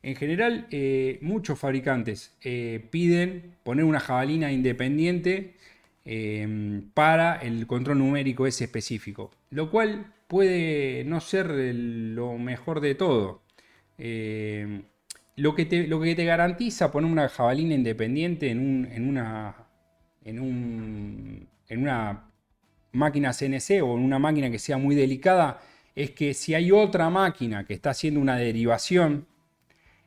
En general, muchos fabricantes piden poner una jabalina independiente para el control numérico ese específico, lo cual puede no ser lo mejor de todo. Eh, lo que te garantiza poner una jabalina independiente en una máquina CNC o en una máquina que sea muy delicada es que si hay otra máquina que está haciendo una derivación,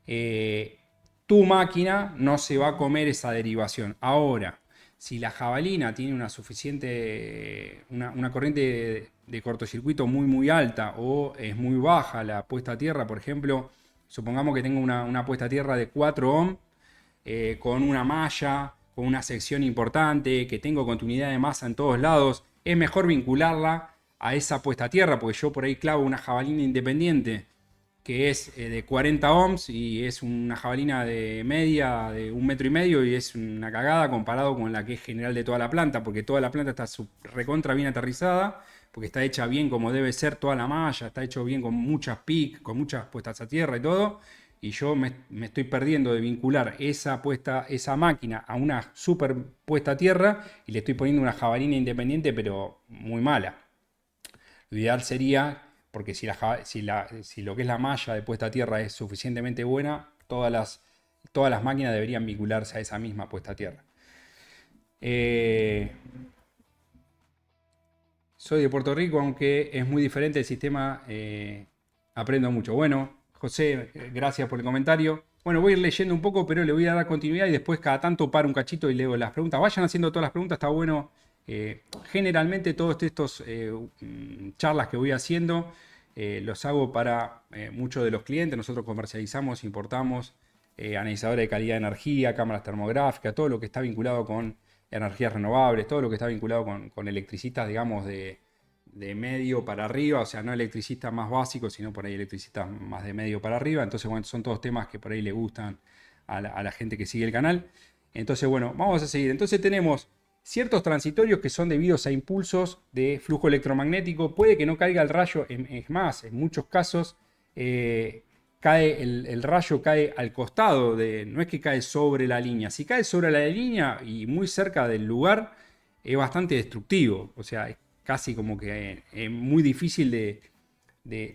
eh, tu máquina no se va a comer esa derivación. Ahora, si la jabalina tiene una corriente de cortocircuito muy muy alta o es muy baja la puesta a tierra, por ejemplo, supongamos que tengo una puesta a tierra de 4 ohm con una malla, con una sección importante, que tengo continuidad de masa en todos lados, es mejor vincularla a esa puesta a tierra, porque yo por ahí clavo una jabalina independiente que es de 40 ohms y es una jabalina de media de 1,5 metros y es una cagada comparado con la que es general de toda la planta, porque toda la planta está recontra bien aterrizada, porque está hecha bien como debe ser toda la malla, está hecho bien con muchas PIC, con muchas puestas a tierra y todo, y yo me estoy perdiendo de vincular esa máquina a una super puesta a tierra y le estoy poniendo una jabalina independiente pero muy mala. Lo ideal sería, porque si lo que es la malla de puesta a tierra es suficientemente buena, todas las máquinas deberían vincularse a esa misma puesta a tierra. Eh, Soy de Puerto Rico, aunque es muy diferente el sistema, aprendo mucho. Bueno, José, gracias por el comentario. Bueno, voy a ir leyendo un poco, pero le voy a dar continuidad y después cada tanto paro un cachito y leo las preguntas. Vayan haciendo todas las preguntas, está bueno. Generalmente todos estos charlas que voy haciendo los hago para muchos de los clientes. Nosotros comercializamos, importamos analizadores de calidad de energía, cámaras termográficas, todo lo que está vinculado con energías renovables, todo lo que está vinculado con electricistas, digamos, de medio para arriba, o sea, no electricistas más básicos, sino por ahí electricistas más de medio para arriba. Entonces, bueno, son todos temas que por ahí le gustan a la gente que sigue el canal. Entonces, bueno, vamos a seguir. Entonces tenemos ciertos transitorios que son debidos a impulsos de flujo electromagnético. Puede que no caiga el rayo, es más, en muchos casos cae el rayo cae al costado, no es que cae sobre la línea. Si cae sobre la línea y muy cerca del lugar, es bastante destructivo. O sea, es casi como que es muy difícil de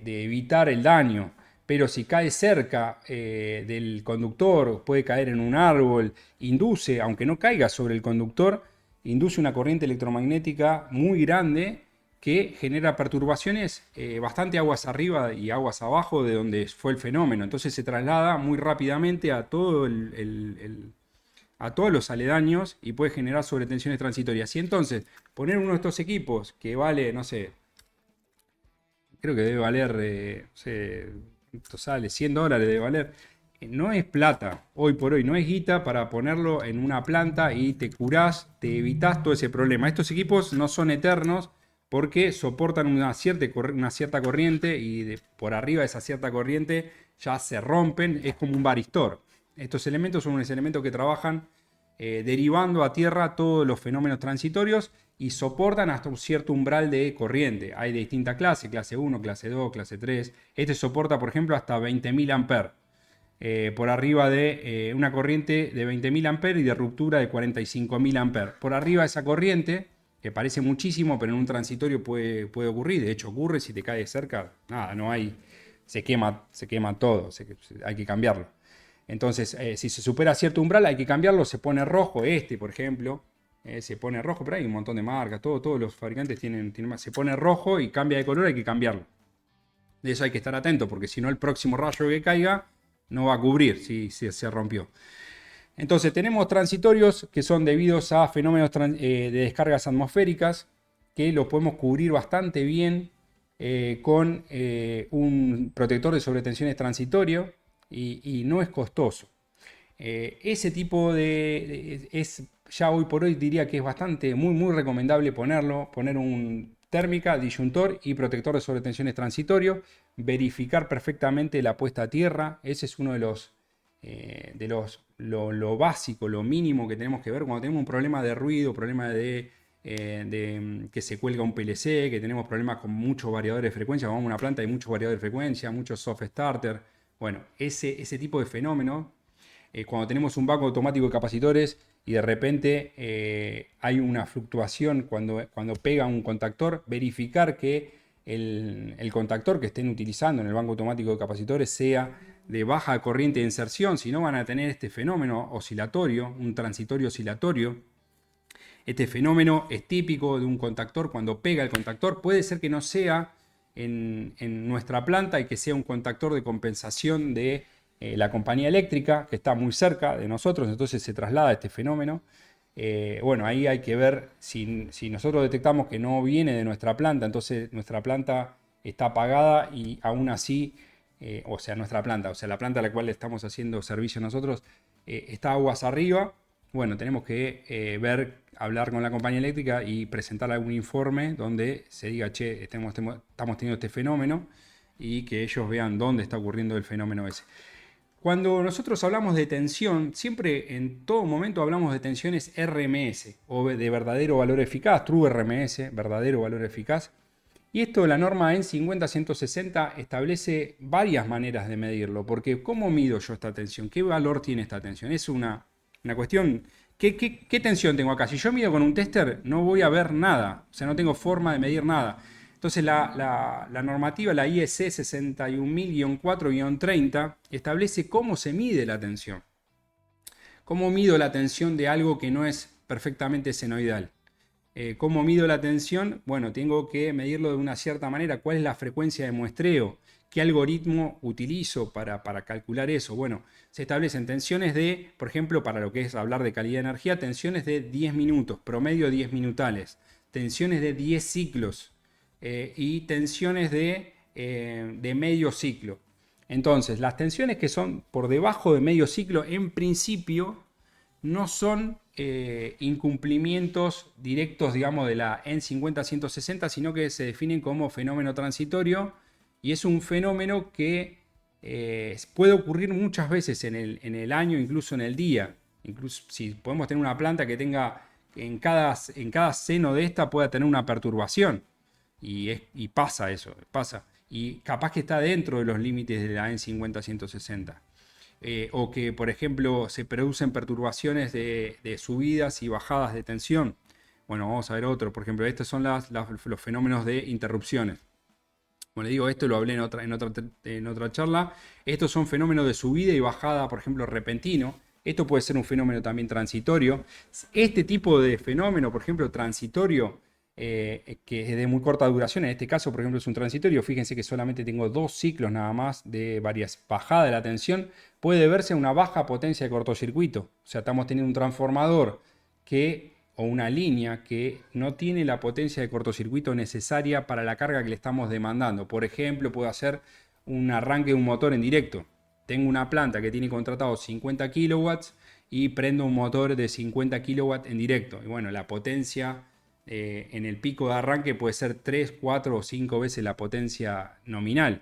evitar el daño. Pero si cae cerca del conductor, puede caer en un árbol, induce, aunque no caiga sobre el conductor, induce una corriente electromagnética muy grande que genera perturbaciones bastante aguas arriba y aguas abajo de donde fue el fenómeno. Entonces se traslada muy rápidamente a todos los aledaños y puede generar sobretensiones transitorias. Y entonces poner uno de estos equipos que vale, no sé, creo que debe valer, no sé, esto sale $100, debe valer. No es plata, hoy por hoy, no es guita para ponerlo en una planta y te curás, te evitas todo ese problema. Estos equipos no son eternos porque soportan una cierta corriente y por arriba de esa cierta corriente ya se rompen, es como un varistor. Estos elementos son unos elementos que trabajan derivando a tierra todos los fenómenos transitorios y soportan hasta un cierto umbral de corriente. Hay de distintas clases, clase 1, clase 2, clase 3. Este soporta, por ejemplo, hasta 20.000 amperes. Por arriba de una corriente de 20.000 amperes y de ruptura de 45.000 amperes. Por arriba de esa corriente, que parece muchísimo, pero en un transitorio puede ocurrir. De hecho, ocurre si te cae cerca, nada, no hay, se quema todo, hay que cambiarlo. Entonces, si se supera cierto umbral, hay que cambiarlo, se pone rojo, por ejemplo, se pone rojo, pero hay un montón de marcas, todos los fabricantes tienen más, se pone rojo y cambia de color, hay que cambiarlo. De eso hay que estar atento, porque si no el próximo rayo que caiga no va a cubrir si se rompió. Entonces tenemos transitorios que son debidos a fenómenos de descargas atmosféricas, que lo podemos cubrir bastante bien con un protector de sobretensiones transitorio y no es costoso. Ese tipo es ya hoy por hoy diría que es bastante, muy, muy recomendable poner un térmica, disyuntor y protector de sobretensiones transitorio, verificar perfectamente la puesta a tierra. Ese es uno lo básico, lo mínimo que tenemos que ver cuando tenemos un problema de ruido, problema de que se cuelga un PLC, que tenemos problemas con muchos variadores de frecuencia. Vamos a una planta, hay muchos variadores de frecuencia, muchos soft starter, Bueno, ese tipo de fenómeno, cuando tenemos un banco automático de capacitores y de repente hay una fluctuación cuando pega un contactor, verificar que el contactor que estén utilizando en el banco automático de capacitores sea de baja corriente de inserción, si no van a tener este fenómeno oscilatorio, un transitorio oscilatorio. Este fenómeno es típico de un contactor cuando pega el contactor. Puede ser que no sea en nuestra planta y que sea un contactor de compensación de la compañía eléctrica que está muy cerca de nosotros, entonces se traslada este fenómeno. Bueno, ahí hay que ver si nosotros detectamos que no viene de nuestra planta, entonces nuestra planta está apagada y aún así, o sea, la planta a la cual le estamos haciendo servicio nosotros, está aguas arriba. Bueno, tenemos que hablar con la compañía eléctrica y presentar algún informe donde se diga, che, estamos teniendo este fenómeno y que ellos vean dónde está ocurriendo el fenómeno ese. Cuando nosotros hablamos de tensión, siempre en todo momento hablamos de tensiones RMS o de verdadero valor eficaz, True RMS, verdadero valor eficaz. Y esto, la norma EN 50-160 establece varias maneras de medirlo, porque ¿cómo mido yo esta tensión? ¿Qué valor tiene esta tensión? Es una cuestión, ¿qué tensión tengo acá? Si yo mido con un tester, no voy a ver nada, o sea, no tengo forma de medir nada. Entonces la normativa, la IEC 61000-4-30, establece cómo se mide la tensión. ¿Cómo mido la tensión de algo que no es perfectamente senoidal? ¿Cómo mido la tensión? Bueno, tengo que medirlo de una cierta manera. ¿Cuál es la frecuencia de muestreo? ¿Qué algoritmo utilizo para calcular eso? Bueno, se establecen tensiones de, por ejemplo, para lo que es hablar de calidad de energía, tensiones de 10 minutos, promedio 10 minutales, tensiones de 10 ciclos y tensiones de medio ciclo. Entonces, las tensiones que son por debajo de medio ciclo, en principio, no son incumplimientos directos, digamos, de la EN 50-160, sino que se definen como fenómeno transitorio y es un fenómeno que puede ocurrir muchas veces en el año, incluso en el día. Incluso si podemos tener una planta que tenga en cada seno de esta pueda tener una perturbación y pasa eso, pasa. Y capaz que está dentro de los límites de la EN 50-160. O que, por ejemplo, se producen perturbaciones de subidas y bajadas de tensión. Bueno, vamos a ver otro. Por ejemplo, estos son los fenómenos de interrupciones. Como le digo, esto lo hablé en otra charla. Estos son fenómenos de subida y bajada, por ejemplo, repentino. Esto puede ser un fenómeno también transitorio. Este tipo de fenómeno, por ejemplo, transitorio, que es de muy corta duración, en este caso, por ejemplo, es un transitorio. Fíjense que solamente tengo 2 ciclos nada más de varias bajadas de la tensión. Puede verse una baja potencia de cortocircuito. O sea, estamos teniendo un transformador o una línea que no tiene la potencia de cortocircuito necesaria para la carga que le estamos demandando. Por ejemplo, puedo hacer un arranque de un motor en directo. Tengo una planta que tiene contratado 50 kilowatts y prendo un motor de 50 kilowatts en directo. Y bueno, la potencia en el pico de arranque puede ser 3, 4 o 5 veces la potencia nominal.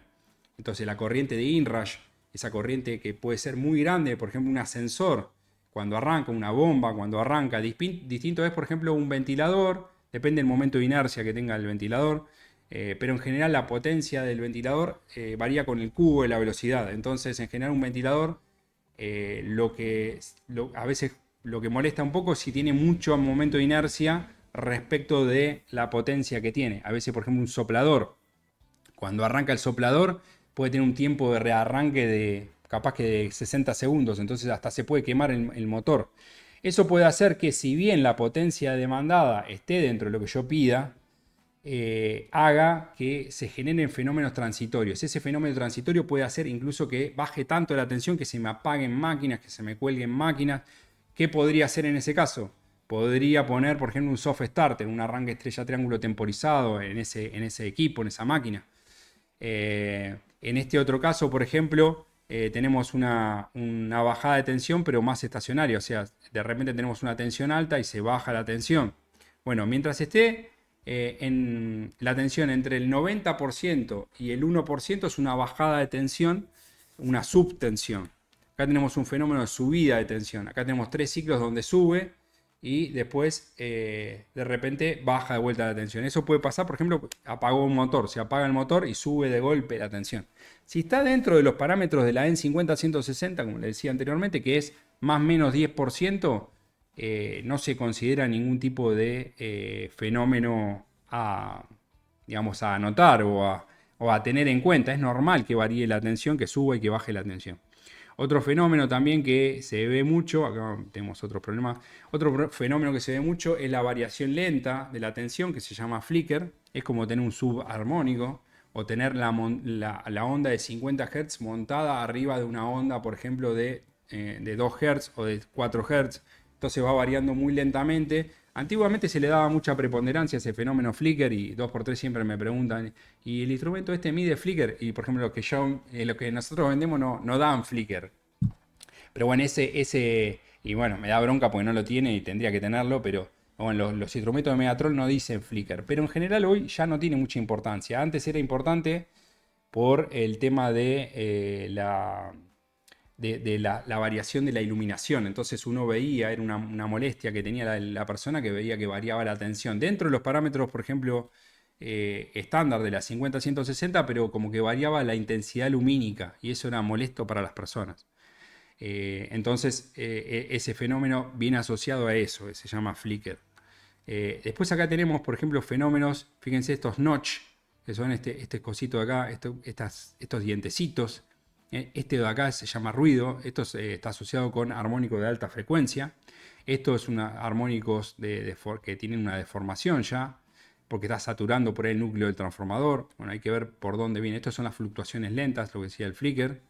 Entonces la corriente de inrush, esa corriente que puede ser muy grande, por ejemplo un ascensor, cuando arranca, una bomba, cuando arranca, distinto es por ejemplo un ventilador, depende del momento de inercia que tenga el ventilador, pero en general la potencia del ventilador varía con el cubo de la velocidad. Entonces en general un ventilador a veces lo que molesta un poco es si tiene mucho momento de inercia respecto de la potencia que tiene. A veces, por ejemplo, un soplador, cuando arranca el soplador, puede tener un tiempo de rearranque de capaz que de 60 segundos, entonces hasta se puede quemar el motor. Eso puede hacer que si bien la potencia demandada esté dentro de lo que yo pida, haga que se generen fenómenos transitorios. Ese fenómeno transitorio puede hacer incluso que baje tanto la tensión que se me apaguen máquinas, que se me cuelguen máquinas. ¿Qué podría hacer en ese caso? Podría poner, por ejemplo, un soft starter, un arranque estrella triángulo temporizado en ese equipo, en esa máquina. En este otro caso, por ejemplo, tenemos una bajada de tensión, pero más estacionaria. O sea, de repente tenemos una tensión alta y se baja la tensión. Bueno, mientras esté en la tensión entre el 90% y el 1% es una bajada de tensión, una subtensión. Acá tenemos un fenómeno de subida de tensión. Acá tenemos 3 ciclos donde sube y después de repente baja de vuelta la tensión. Eso puede pasar, por ejemplo, apagó un motor, se apaga el motor y sube de golpe la tensión. Si está dentro de los parámetros de la EN50-160, como le decía anteriormente, que es más o menos 10%, no se considera ningún tipo de fenómeno digamos, a anotar o a tener en cuenta. Es normal que varíe la tensión, que suba y que baje la tensión. Otro fenómeno también que se ve mucho, acá tenemos otro problema, otro fenómeno que se ve mucho es la variación lenta de la tensión, que se llama flicker. Es como tener un subarmónico o tener la onda de 50 Hz montada arriba de una onda, por ejemplo, de 2 Hz o de 4 Hz. Entonces va variando muy lentamente. Antiguamente se le daba mucha preponderancia a ese fenómeno flicker y 2x3 siempre me preguntan, ¿y el instrumento este mide flicker? Y por ejemplo, lo que nosotros vendemos no dan flicker. Pero bueno, y bueno, me da bronca porque no lo tiene y tendría que tenerlo, pero bueno, los instrumentos de Megatrol no dicen flicker. Pero en general hoy ya no tiene mucha importancia. Antes era importante por el tema de la variación de la iluminación. Entonces uno veía, era una molestia que tenía la persona que veía que variaba la tensión. Dentro de los parámetros, por ejemplo, estándar de la 50-160, pero como que variaba la intensidad lumínica y eso era molesto para las personas. Entonces ese fenómeno viene asociado a eso, se llama flicker. Después acá tenemos, por ejemplo, fenómenos, fíjense estos notch, que son este cosito de acá, estos dientecitos. Este de acá se llama ruido, esto está asociado con armónicos de alta frecuencia. Esto es armónicos que tienen una deformación ya, porque está saturando por ahí el núcleo del transformador. Bueno, hay que ver por dónde viene. Estas son las fluctuaciones lentas, lo que decía el flicker.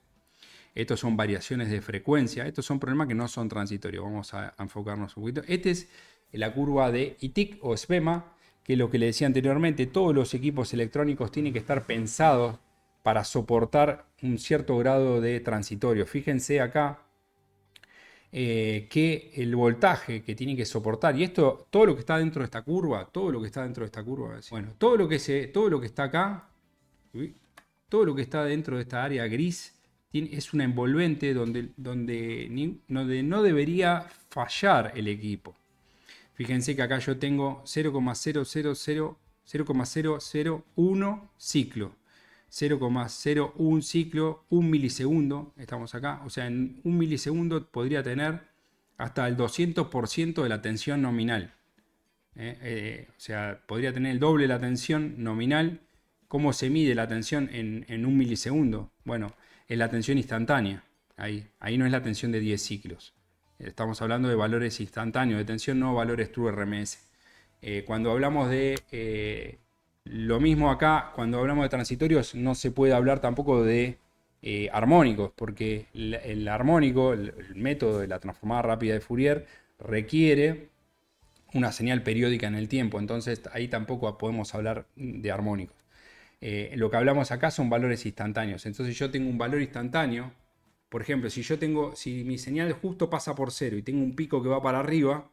Estos son variaciones de frecuencia. Estos son problemas que no son transitorios. Vamos a enfocarnos un poquito. Esta es la curva de ITIC o SPEMA, que es lo que le decía anteriormente. Todos los equipos electrónicos tienen que estar pensados para soportar un cierto grado de transitorio. Fíjense acá que el voltaje que tiene que soportar, y esto, todo lo que está dentro de esta curva, todo lo que está dentro de esta curva, bueno, todo lo que está acá, todo lo que está dentro de esta área gris, es una envolvente donde no debería fallar el equipo. Fíjense que acá yo tengo 0,001 ciclo. 0,01 ciclo, 1 milisegundo, estamos acá, o sea, en 1 milisegundo podría tener hasta el 200% de la tensión nominal. O sea, podría tener el doble de la tensión nominal. ¿Cómo se mide la tensión en 1 milisegundo? Bueno, es la tensión instantánea. Ahí no es la tensión de 10 ciclos. Estamos hablando de valores instantáneos de tensión, no valores true RMS. Cuando hablamos de lo mismo acá, cuando hablamos de transitorios, no se puede hablar tampoco de armónicos, porque el armónico, el método de la transformada rápida de Fourier, requiere una señal periódica en el tiempo, entonces ahí tampoco podemos hablar de armónicos. Lo que hablamos acá son valores instantáneos, entonces yo tengo un valor instantáneo, por ejemplo, si mi señal justo pasa por cero y tengo un pico que va para arriba,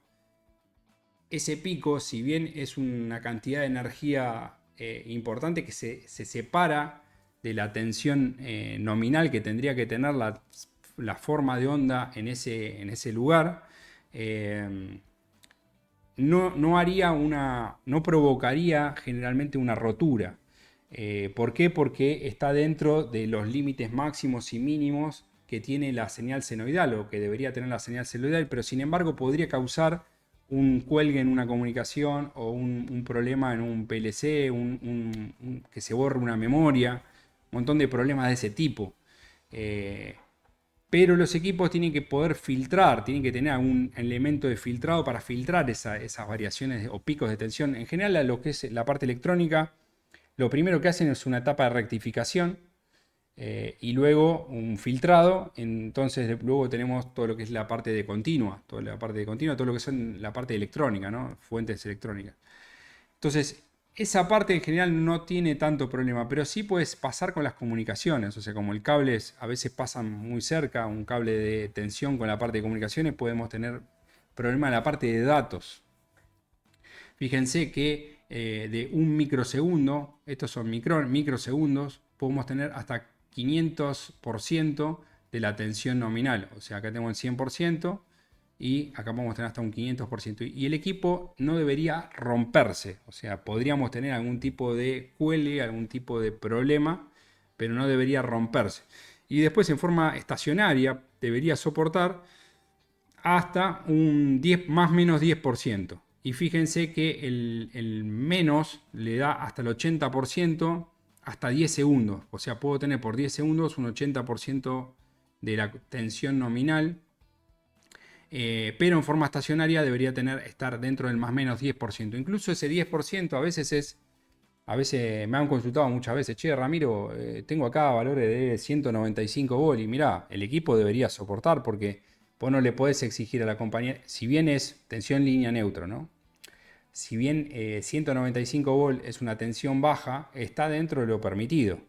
ese pico, si bien es una cantidad de energía importante que se separa de la tensión nominal que tendría que tener la forma de onda en ese lugar, no provocaría generalmente una rotura. ¿Por qué? Porque está dentro de los límites máximos y mínimos que tiene la señal senoidal o que debería tener la señal senoidal, pero sin embargo podría causar un cuelgue en una comunicación o un problema en un PLC, que se borre una memoria, un montón de problemas de ese tipo. Pero los equipos tienen que poder filtrar, tienen que tener un elemento de filtrado para filtrar esas variaciones o picos de tensión. En general, lo que es la parte electrónica, lo primero que hacen es una etapa de rectificación y luego un filtrado. Entonces luego tenemos todo lo que es la parte de continua, todo lo que son la parte electrónica, ¿no? Fuentes electrónicas. Entonces, esa parte en general no tiene tanto problema, pero sí puedes pasar con las comunicaciones. O sea, como el cable a veces pasan muy cerca, un cable de tensión con la parte de comunicaciones, podemos tener problema en la parte de datos. Fíjense que de un microsegundo, estos son microsegundos, podemos tener hasta 500% de la tensión nominal. O sea, acá tenemos el 100% y acá podemos tener hasta un 500%. Y el equipo no debería romperse, o sea, podríamos tener algún tipo de cuelgue, algún tipo de problema, pero no debería romperse. Y después en forma estacionaria debería soportar hasta un 10, más o menos 10%. Y fíjense que el menos le da hasta el 80%, hasta 10 segundos. O sea, puedo tener por 10 segundos un 80% de la tensión nominal. Pero en forma estacionaria debería estar dentro del más o menos 10%. Incluso ese 10% a veces me han consultado muchas veces, che, Ramiro, tengo acá valores de 195 volt y mirá, el equipo debería soportar porque vos no le podés exigir a la compañía, si bien es tensión línea neutro, ¿no? Si bien 195 volt es una tensión baja, está dentro de lo permitido.